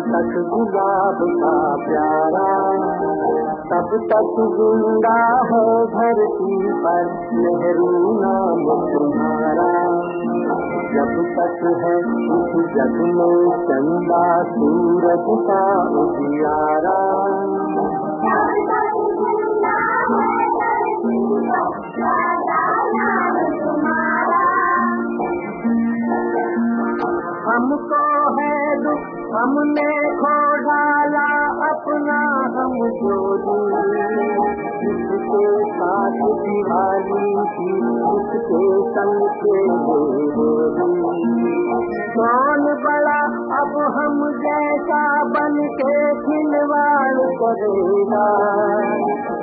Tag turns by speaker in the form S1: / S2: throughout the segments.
S1: तक गुलाब का प्यारा, तब तक जिंदा है धरती पर नेहरू नाम तुम्हारा। जब तक है इस जग में चंदा सूरज का उजियारा, हमको है दुख हमने खो डाला अपना हम जोड़ी, इसके साथ दिवाली की इसके संग के कौन बड़ा अब हम जैसा बन के खिलवाड़ करेगा,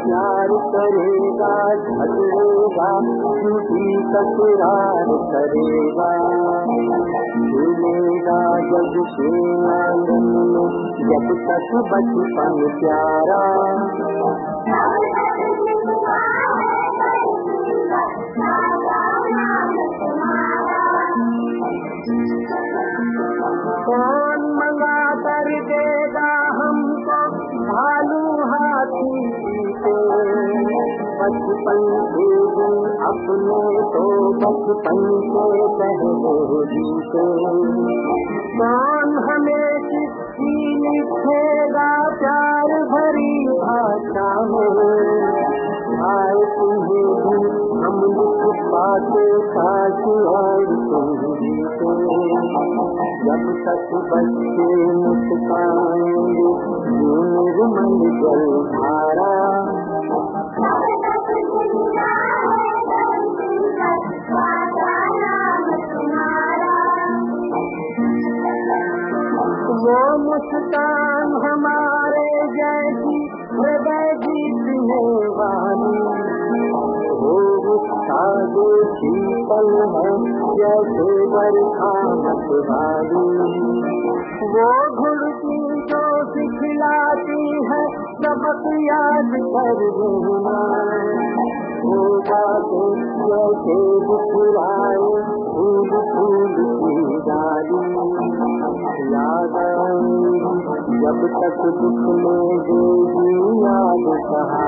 S1: प्यार करेगा झगड़ेगा झूठी तकरार करेगा, झूलेगा जग के आंगन में जब तक बचपन प्यारा। कौन मंगा कर देगा हमको भालू हाथी को, बचपन के दिन अपने तो बचपन के पहले जीते। कौन हमें किसकी लिखेगा प्यार भरी भाषा में, आए तुम्हें भी हम लिख पाते काश और तुम जीते। जब तक बच्चे मुस्काएंगे निर्मल जल धारा, वो मुस्कान हमारे जैसी हृदय जीतने वाली, वो गुस्सा जो शीतल है जैसे बरखा मतवाली, वो घुड़की जो सिखलाती है सबक याद कर देना, वो बातें जैसे बिखराए फूल फूल की डाली, याद आएंगी जब तक दुख में देगी याद सहारा।